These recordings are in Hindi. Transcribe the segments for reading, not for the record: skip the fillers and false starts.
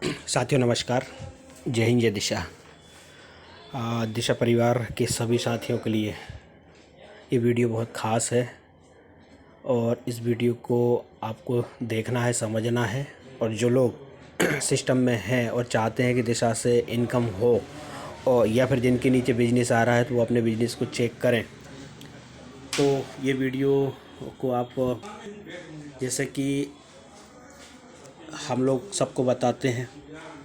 साथियों नमस्कार। जय हिंद जय दिशा। दिशा परिवार के सभी साथियों के लिए ये वीडियो बहुत ख़ास है और इस वीडियो को आपको देखना है, समझना है। और जो लोग सिस्टम में हैं और चाहते हैं कि दिशा से इनकम हो, और या फिर जिनके नीचे बिजनेस आ रहा है तो वो अपने बिजनेस को चेक करें, तो ये वीडियो को आप, जैसे कि हम लोग सबको बताते हैं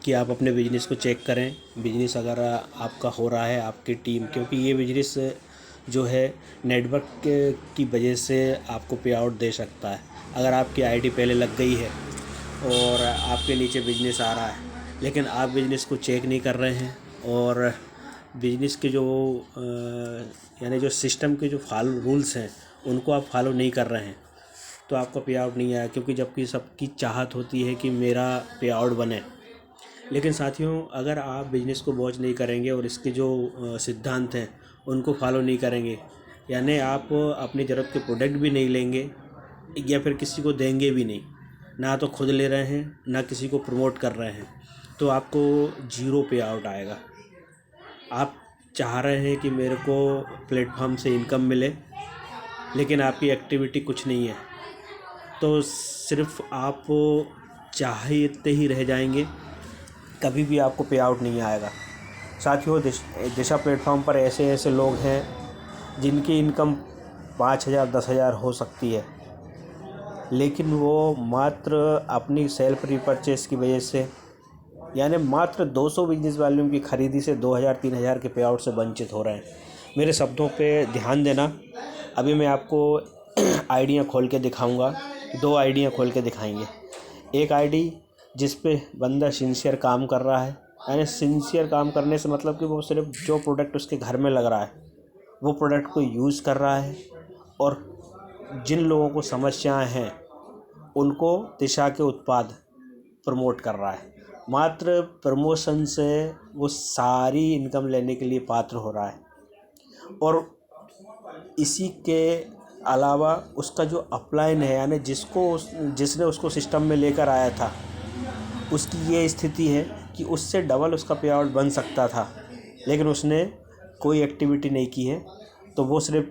कि आप अपने बिजनेस को चेक करें। बिजनेस अगर आपका हो रहा है, आपकी टीम, क्योंकि ये बिजनेस जो है नेटवर्क की वजह से आपको पे आउट दे सकता है। अगर आपकी आईडी पहले लग गई है और आपके नीचे बिजनेस आ रहा है, लेकिन आप बिजनेस को चेक नहीं कर रहे हैं और बिजनेस के जो यानी जो सिस्टम के जो रूल्स हैं उनको आप फॉलो नहीं कर रहे हैं, तो आपका पे आउट नहीं आया। क्योंकि जबकि सबकी चाहत होती है कि मेरा पे आउट बने। लेकिन साथियों, अगर आप बिज़नेस को वॉच नहीं करेंगे और इसके जो सिद्धांत हैं उनको फॉलो नहीं करेंगे, यानी आप अपनी ज़रूरत के प्रोडक्ट भी नहीं लेंगे या फिर किसी को देंगे भी नहीं, ना तो खुद ले रहे हैं ना किसी को प्रमोट कर रहे हैं, तो आपको ज़ीरो पे आउट आएगा। आप चाह रहे हैं कि मेरे को प्लेटफॉर्म से इनकम मिले, लेकिन आपकी एक्टिविटी कुछ नहीं है, तो सिर्फ आप चाहते ही रह जाएंगे, कभी भी आपको पे आउट नहीं आएगा। साथियों, दिशा प्लेटफॉर्म पर ऐसे ऐसे लोग हैं जिनकी इनकम 5,000 10,000 हो सकती है, लेकिन वो मात्र अपनी सेल्फ रीपरचेस की वजह से, यानी मात्र 200 बिजनेस वॉल्यूम की खरीदी से 2,000 3,000 के पे आउट से वंचित हो रहे हैं। मेरे शब्दों पे ध्यान देना। अभी मैं आपको आइडियाँ खोल के दिखाऊंगा। 2 आइडियाँ खोल के दिखाएंगे। एक आईडी जिस पे बंदा सिंसियर काम कर रहा है, यानी सिंसियर काम करने से मतलब कि वो सिर्फ जो प्रोडक्ट उसके घर में लग रहा है वो प्रोडक्ट को यूज़ कर रहा है, और जिन लोगों को समस्याएं हैं उनको दिशा के उत्पाद प्रमोट कर रहा है। मात्र प्रमोशन से वो सारी इनकम लेने के लिए पात्र हो रहा है। और इसी के अलावा उसका जो अपलाइन है, यानी जिसने उसको सिस्टम में लेकर आया था, उसकी ये स्थिति है कि उससे डबल उसका पे आउट बन सकता था, लेकिन उसने कोई एक्टिविटी नहीं की है, तो वो सिर्फ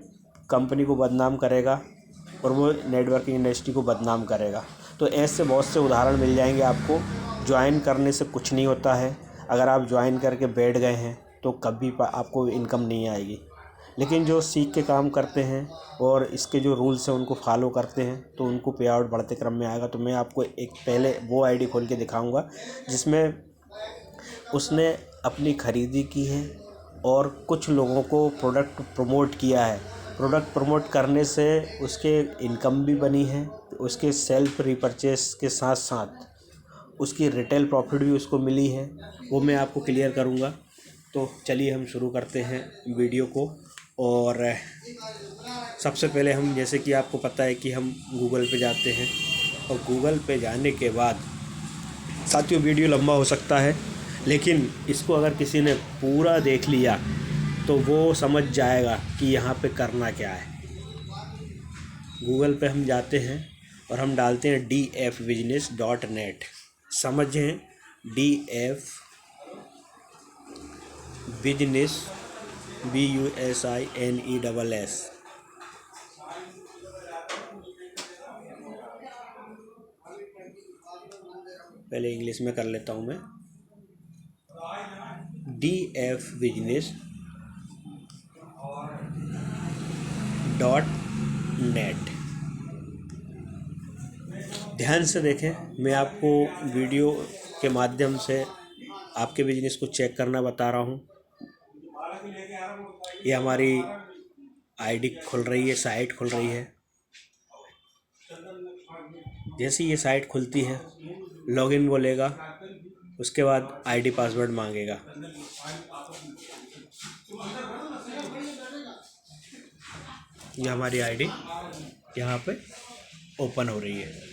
कंपनी को बदनाम करेगा और वो नेटवर्किंग इंडस्ट्री को बदनाम करेगा। तो ऐसे बहुत से उदाहरण मिल जाएंगे आपको। ज्वाइन करने से कुछ नहीं होता है। अगर आप ज्वाइन करके बैठ गए हैं तो कभी आपको इनकम नहीं आएगी, लेकिन जो सीख के काम करते हैं और इसके जो रूल्स हैं उनको फॉलो करते हैं तो उनको पे आउट बढ़ते क्रम में आएगा। तो मैं आपको एक पहले वो आईडी खोल के दिखाऊंगा जिसमें उसने अपनी ख़रीदी की है और कुछ लोगों को प्रोडक्ट प्रमोट किया है। प्रोडक्ट प्रमोट करने से उसके इनकम भी बनी है, उसके सेल्फ रिपर्चेस के साथ साथ उसकी रिटेल प्रॉफिट भी उसको मिली है। वो मैं आपको क्लियर करूँगा। तो चलिए हम शुरू करते हैं वीडियो को। और सबसे पहले हम, जैसे कि आपको पता है कि हम गूगल पे जाते हैं, और गूगल पे जाने के बाद साथियों वीडियो लंबा हो सकता है, लेकिन इसको अगर किसी ने पूरा देख लिया तो वो समझ जाएगा कि यहाँ पे करना क्या है। गूगल पे हम जाते हैं और हम डालते हैं dfbusiness.net। समझें, DF बिजनेस BUSINESS। पहले इंग्लिश में कर लेता हूँ मैं। dfbusiness.net। ध्यान से देखें, मैं आपको वीडियो के माध्यम से आपके बिजनेस को चेक करना बता रहा हूँ। ये हमारी आईडी खुल रही है, साइट खुल रही है। जैसे ये साइट खुलती है, लॉगिन बोलेगा, उसके बाद आईडी पासवर्ड मांगेगा। ये हमारी आईडी यहाँ पे ओपन हो रही है।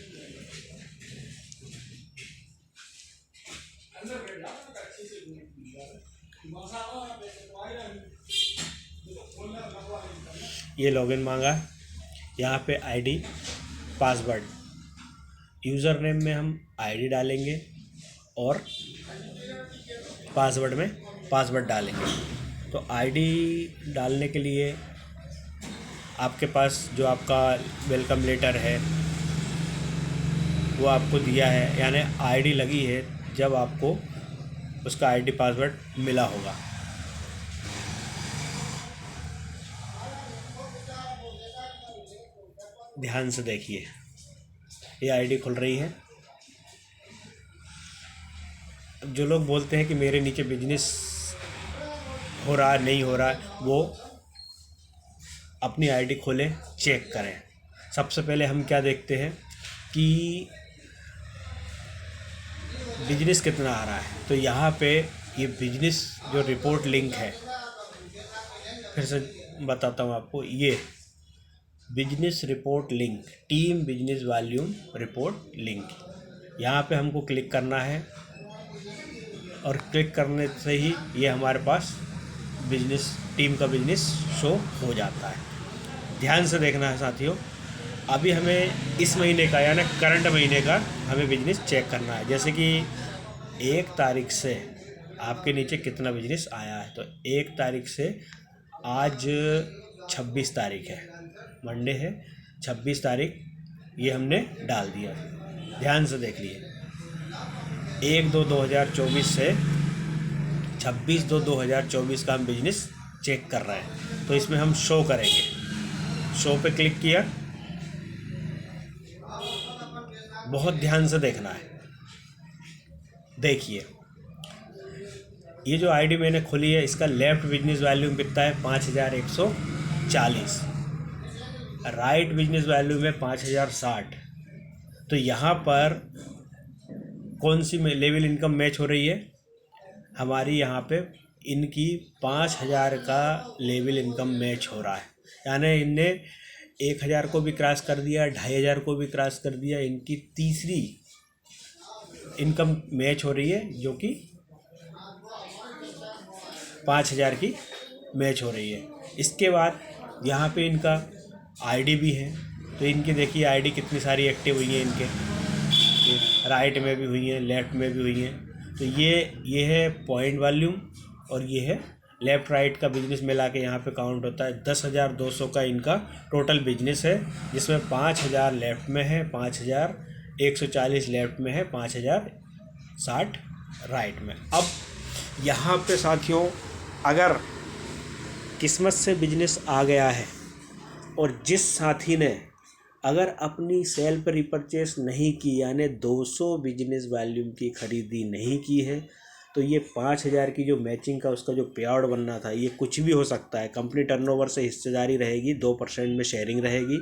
ये लॉगिन मांगा, यहाँ पे आईडी पासवर्ड, यूज़र नेम में हम आईडी डालेंगे और पासवर्ड में पासवर्ड डालेंगे। तो आईडी डालने के लिए आपके पास जो आपका वेलकम लेटर है वो आपको दिया है, यानी आईडी लगी है जब आपको उसका आईडी पासवर्ड मिला होगा। ध्यान से देखिए, ये आईडी खुल रही है। जो लोग बोलते हैं कि मेरे नीचे बिजनेस हो रहा है नहीं हो रहा है, वो अपनी आईडी खोलें, चेक करें। सबसे पहले हम क्या देखते हैं कि बिजनेस कितना आ रहा है। तो यहाँ पे ये बिजनेस जो रिपोर्ट लिंक है, फिर से बताता हूँ आपको, ये business report link, team business volume report link, यहाँ पे हमको क्लिक करना है और क्लिक करने से ही ये हमारे पास बिजनेस, टीम का बिजनेस शो हो जाता है। ध्यान से देखना है साथियों। अभी हमें इस महीने का यानी करंट महीने का हमें बिजनेस चेक करना है। जैसे कि 1 तारीख से आपके नीचे कितना बिजनेस आया है। तो 1 तारीख से आज 26 तारीख है, मंडे है, 26 तारीख ये हमने डाल दिया। ध्यान से देख लिए, 1/2/2024 से 26/2/2024 का हम बिजनेस चेक कर रहे हैं। तो इसमें हम शो करेंगे, शो पे क्लिक किया। बहुत ध्यान से देखना है। देखिए, ये जो आईडी मैंने खोली है, इसका लेफ्ट बिजनेस वैल्यूम कितना है, 5140। राइट बिजनेस वैल्यूम है 5060। तो यहाँ पर कौन सी लेवल इनकम मैच हो रही है हमारी, यहाँ पे इनकी 5000 का लेवल इनकम मैच हो रहा है। यानी इनने 1000 को भी क्रॉस कर दिया, 2500 को भी क्रॉस कर दिया। इनकी तीसरी इनकम मैच हो रही है जो कि 5000 की मैच हो रही है। इसके बाद यहाँ पे इनका आईडी भी है। तो इनकी देखिए आईडी कितनी सारी एक्टिव हुई है, इनके राइट में भी हुई हैं, लेफ़्ट में भी हुई हैं। तो ये है पॉइंट वॉल्यूम और ये है लेफ़्ट राइट का बिजनेस मिला के यहाँ पे काउंट होता है। 10,200 का इनका टोटल बिजनेस है, जिसमें 5000 लेफ़्ट में है, 5140 लेफ़्ट में है, 5060 राइट में। अब यहाँ पे साथियों, अगर किस्मत से बिजनेस आ गया है और जिस साथी ने अगर अपनी सेल पर रिपर्चेस नहीं की, यानी 200 बिजनेस वॉल्यूम की खरीदी नहीं की है, तो ये 5000 की जो मैचिंग का उसका जो पे आउट बनना था, ये कुछ भी हो सकता है। कंपनी टर्नओवर से हिस्सेदारी रहेगी, 2% में शेयरिंग रहेगी।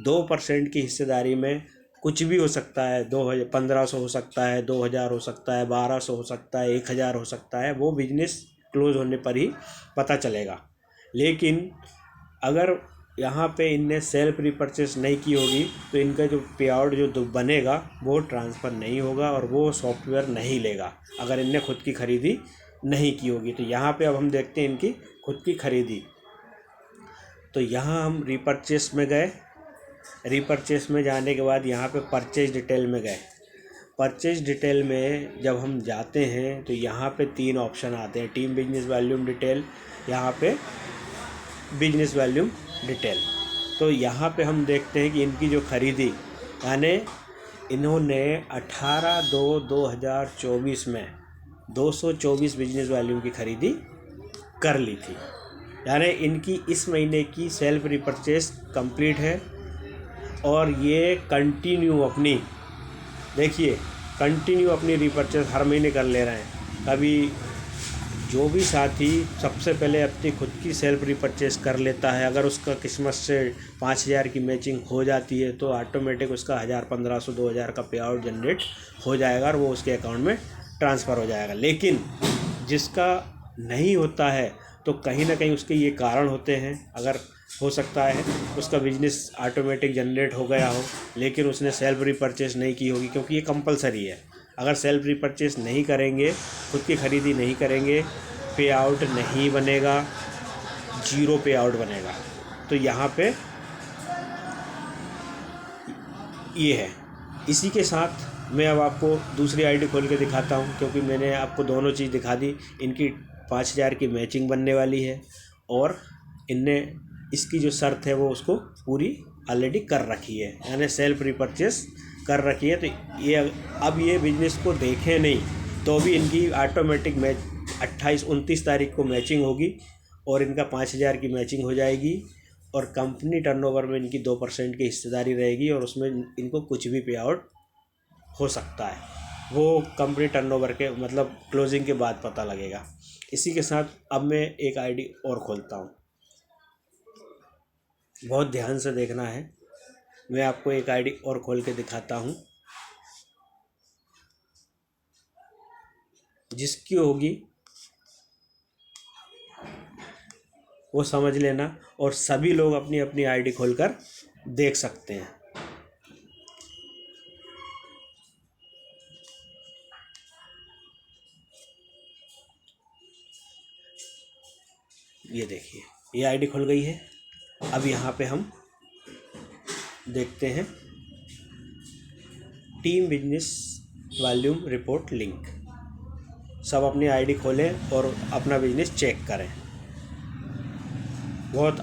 2% की हिस्सेदारी में कुछ भी हो सकता है। 1500 हो सकता है, 2000 हो सकता है, 1200 हो सकता है, 1000 हो सकता है। वो बिजनेस क्लोज होने पर ही पता चलेगा। लेकिन अगर यहाँ पे इनने सेल्फ रिपर्चेस नहीं की होगी तो इनका जो पे आउट जो बनेगा वो ट्रांसफ़र नहीं होगा और वो सॉफ्टवेयर नहीं लेगा, अगर इनने खुद की ख़रीदी नहीं की होगी। तो यहाँ पे अब हम देखते हैं इनकी खुद की ख़रीदी। तो यहाँ हम रिपर्चेस में गए, रिपर्चेस में जाने के बाद यहाँ पे परचेज डिटेल में गए। परचेज डिटेल में जब हम जाते हैं तो यहाँ पे 3 ऑप्शन आते हैं, टीम बिजनेस वॉल्यूम डिटेल, यहाँ पे बिजनेस वॉल्यूम डिटेल। तो यहाँ पे हम देखते हैं कि इनकी जो ख़रीदी, यानी इन्होंने 18/2/2024 में 224 बिजनेस वॉल्यूम की ख़रीदी कर ली थी। यानी इनकी इस महीने की सेल्फ रिपर्चेस कंप्लीट है और ये कंटिन्यू अपनी, देखिए कंटिन्यू अपनी रिपर्चेस हर महीने कर ले रहे हैं। कभी जो भी साथी सबसे पहले अपनी खुद की सेल्फ रिपर्चेस कर लेता है, अगर उसका किस्मत से 5000 की मैचिंग हो जाती है तो ऑटोमेटिक उसका 1000, 1500, 2000 का पे आउट जनरेट हो जाएगा और वो उसके अकाउंट में ट्रांसफ़र हो जाएगा। लेकिन जिसका नहीं होता है तो कहीं ना कहीं उसके ये कारण होते हैं। अगर हो सकता है उसका बिजनेस ऑटोमेटिक जनरेट हो गया हो लेकिन उसने सेल्फ रिपर्चेस नहीं की होगी, क्योंकि ये कंपलसरी है। अगर सेल्फ रिपर्चेस नहीं करेंगे, खुद की ख़रीदी नहीं करेंगे, पे आउट नहीं बनेगा, 0 पे आउट बनेगा। तो यहाँ पे ये है। इसी के साथ मैं अब आपको दूसरी आईडी खोल के दिखाता हूँ, क्योंकि मैंने आपको दोनों चीज़ दिखा दी। इनकी 5,000 की मैचिंग बनने वाली है और इनने इसकी जो शर्त है वो उसको पूरी ऑलरेडी कर रखी है, यानी सेल्फ रिपर्चेस कर रखी है। तो ये अब ये बिजनेस को देखें नहीं तो भी इनकी ऑटोमेटिक मैच 28-29 तारीख को मैचिंग होगी और इनका 5,000 की मैचिंग हो जाएगी और कंपनी टर्नओवर में इनकी 2% की हिस्सेदारी रहेगी और उसमें इनको कुछ भी पे आउट हो सकता है। वो कंपनी टर्नओवर के मतलब क्लोजिंग के बाद पता लगेगा। इसी के साथ अब मैं एक आईडी और खोलता हूँ, बहुत ध्यान से देखना है। मैं आपको एक आईडी और खोल के दिखाता हूँ, जिसकी होगी वो समझ लेना और सभी लोग अपनी अपनी आईडी खोलकर देख सकते हैं। ये देखिए, ये आईडी खुल गई है। अब यहाँ पे हम देखते हैं team business volume report link. सब अपनी आईडी खोलें और अपना बिजनेस चेक करें। बहुत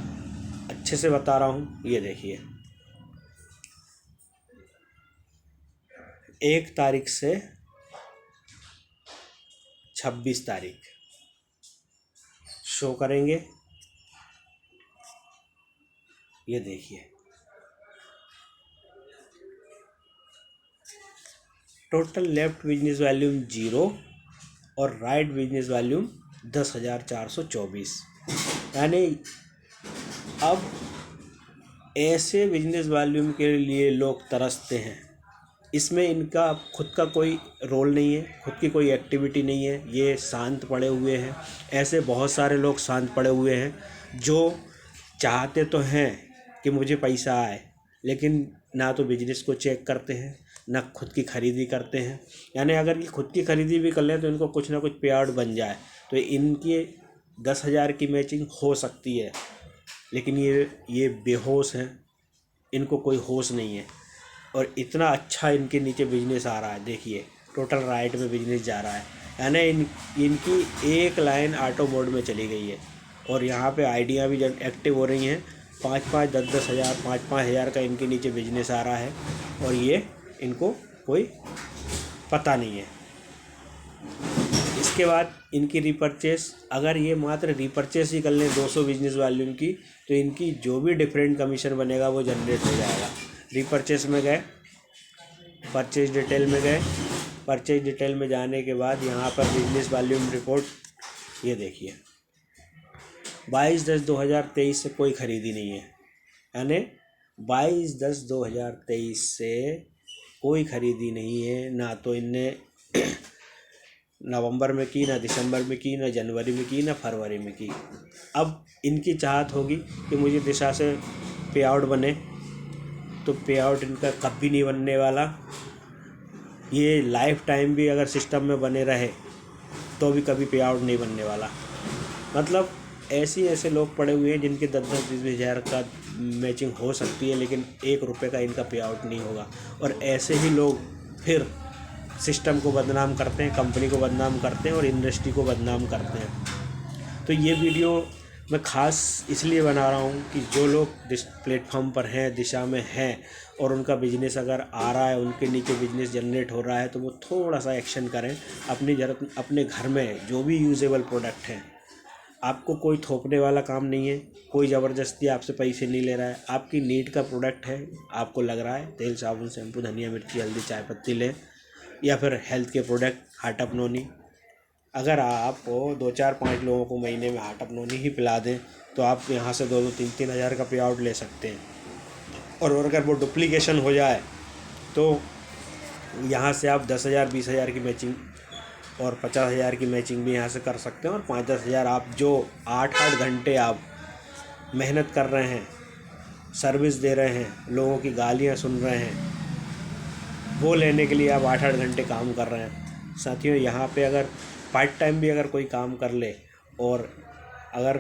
अच्छे से बता रहा हूँ। ये देखिए, 1 तारीख से 26 तारीख शो करेंगे। ये देखिए, टोटल लेफ्ट बिजनेस वॉल्यूम 0 और राइट बिजनेस वॉल्यूम 10,424। यानी अब ऐसे बिजनेस वॉल्यूम के लिए लोग तरसते हैं। इसमें इनका खुद का कोई रोल नहीं है, खुद की कोई एक्टिविटी नहीं है, ये शांत पड़े हुए हैं। ऐसे बहुत सारे लोग शांत पड़े हुए हैं जो चाहते तो हैं कि मुझे पैसा आए, लेकिन ना तो बिजनेस को चेक करते हैं, ना खुद की खरीदी करते हैं। यानी अगर ये खुद की खरीदी भी कर लें तो इनको कुछ ना कुछ पे आउट बन जाए तो इनकी 10,000 की मैचिंग हो सकती है, लेकिन ये बेहोश हैं, इनको कोई होश नहीं है। और इतना अच्छा इनके नीचे बिजनेस आ रहा है। देखिए, टोटल राइट में बिजनेस जा रहा है, यानी इनकी एक लाइन ऑटो मोड में चली गई है और यहाँ पे आइडिया भी जब एक्टिव हो रही हैं। 5-5, 10-10 हज़ार, 5-5 हज़ार का इनके नीचे बिजनेस आ रहा है और ये इनको कोई पता नहीं है। इसके बाद इनकी रिपर्चेस, अगर ये मात्र रिपर्चेस ही कर लें 200 बिजनेस वॉल्यूम की, तो इनकी जो भी डिफरेंट कमीशन बनेगा वो जनरेट हो जाएगा। रिपर्चेस में गए, परचेज डिटेल में गए, परचेज डिटेल में जाने के बाद यहाँ पर बिजनेस वॉल्यूम रिपोर्ट, ये देखिए 22/10/2023 से कोई ख़रीदी नहीं है। यानी 22/10/2023 से कोई ख़रीदी नहीं है। ना तो इनने नवंबर में की, ना दिसंबर में की, ना जनवरी में की, ना फरवरी में की। अब इनकी चाहत होगी कि मुझे दिशा से पे आउट बने, तो पे आउट इनका कभी नहीं बनने वाला। ये लाइफ टाइम भी अगर सिस्टम में बने रहे तो भी कभी पे आउट नहीं बनने वाला। मतलब ऐसे लोग पड़े हुए हैं जिनके 10-10, 20-20 हज़ार का मैचिंग हो सकती है, लेकिन 1 रुपये का इनका पे आउट नहीं होगा। और ऐसे ही लोग फिर सिस्टम को बदनाम करते हैं, कंपनी को बदनाम करते हैं और इंडस्ट्री को बदनाम करते हैं। तो ये वीडियो मैं ख़ास इसलिए बना रहा हूँ कि जो लोग जिस प्लेटफॉर्म पर हैं, दिशा में हैं और उनका बिजनेस अगर आ रहा है, उनके नीचे बिजनेस जनरेट हो रहा है, तो वो थोड़ा सा एक्शन करें। अपनी ज़रूरत, अपने घर में जो भी यूजेबल प्रोडक्ट हैं, आपको कोई थोपने वाला काम नहीं है, कोई ज़बरदस्ती आपसे पैसे नहीं ले रहा है। आपकी नीड का प्रोडक्ट है, आपको लग रहा है तेल, साबुन, शैम्पू, धनिया, मिर्ची, हल्दी, चाय पत्ती लें, या फिर हेल्थ के प्रोडक्ट हार्टअप नोनी। अगर आप 2-4-5 लोगों को महीने में हार्टअप नोनी ही पिला दें तो आप यहाँ से 2-2, 3-3 हज़ार का पे आउट ले सकते हैं। और अगर वो डुप्लीकेशन हो जाए तो यहाँ से आप 10,000, 20,000 की मैचिंग और 50,000 की मैचिंग भी यहाँ से कर सकते हैं। और 5-10 हज़ार आप जो 8-8 घंटे आप मेहनत कर रहे हैं, सर्विस दे रहे हैं, लोगों की गालियाँ सुन रहे हैं, वो लेने के लिए आप 8-8 घंटे काम कर रहे हैं। साथियों, यहाँ पे अगर पार्ट टाइम भी अगर कोई काम कर ले और अगर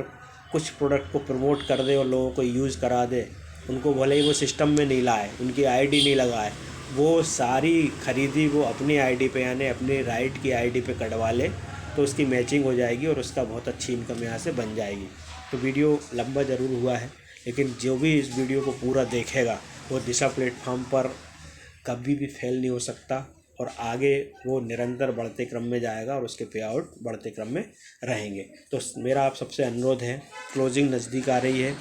कुछ प्रोडक्ट को प्रमोट कर दे और लोगों को यूज़ करा दे, उनको भले ही वो सिस्टम में नहीं लाए, उनकी आईडी नहीं लगाए, वो सारी खरीदी वो अपनी आईडी पे यानी अपने राइट की आईडी पे कटवा ले तो उसकी मैचिंग हो जाएगी और उसका बहुत अच्छी इनकम यहाँ से बन जाएगी। तो वीडियो लंबा ज़रूर हुआ है, लेकिन जो भी इस वीडियो को पूरा देखेगा वो दिशा प्लेटफॉर्म पर कभी भी फेल नहीं हो सकता और आगे वो निरंतर बढ़ते क्रम में जाएगा और उसके पे आउट बढ़ते क्रम में रहेंगे। तो मेरा आप सबसे अनुरोध है, क्लोजिंग नज़दीक आ रही है,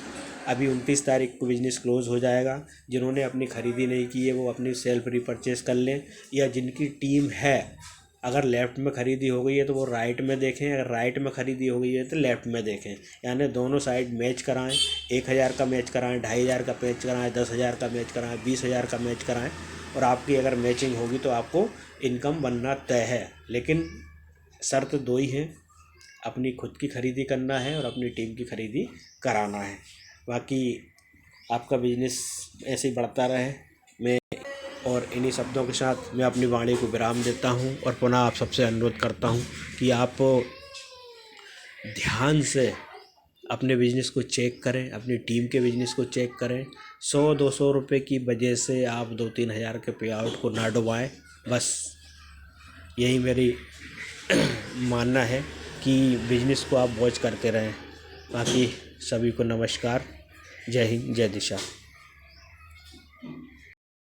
अभी 29 तारीख को बिज़नेस क्लोज़ हो जाएगा। जिन्होंने अपनी ख़रीदी नहीं की है वो अपनी सेल्फ रीपरचेस कर लें, या जिनकी टीम है अगर लेफ़्ट में ख़रीदी हो गई है तो वो राइट में देखें, अगर राइट में ख़रीदी हो गई है तो लेफ़्ट में देखें। यानी दोनों साइड मैच कराएं, 1000 का मैच कराएं, 2500 का मैच कराएं, 10,000 का मैच कराएं, 20,000 का मैच कराएं, और आपकी अगर मैचिंग होगी तो आपको इनकम बनना तय है। लेकिन शर्त 2 ही हैं, अपनी खुद की ख़रीदी करना है और अपनी टीम की ख़रीदी कराना है। बाकी आपका बिजनेस ऐसे ही बढ़ता रहे। मैं और इन्हीं शब्दों के साथ मैं अपनी वाणी को विराम देता हूं और पुनः आप सबसे अनुरोध करता हूं कि आप ध्यान से अपने बिज़नेस को चेक करें, अपनी टीम के बिज़नेस को चेक करें। 100-200 रुपये की वजह से आप 2-3 हज़ार के पे आउट को ना डुबाएं। बस यही मेरी मानना है कि बिज़नेस को आप वॉच करते रहें। बाकी सभी को नमस्कार। जय हिंद, जय दिशा।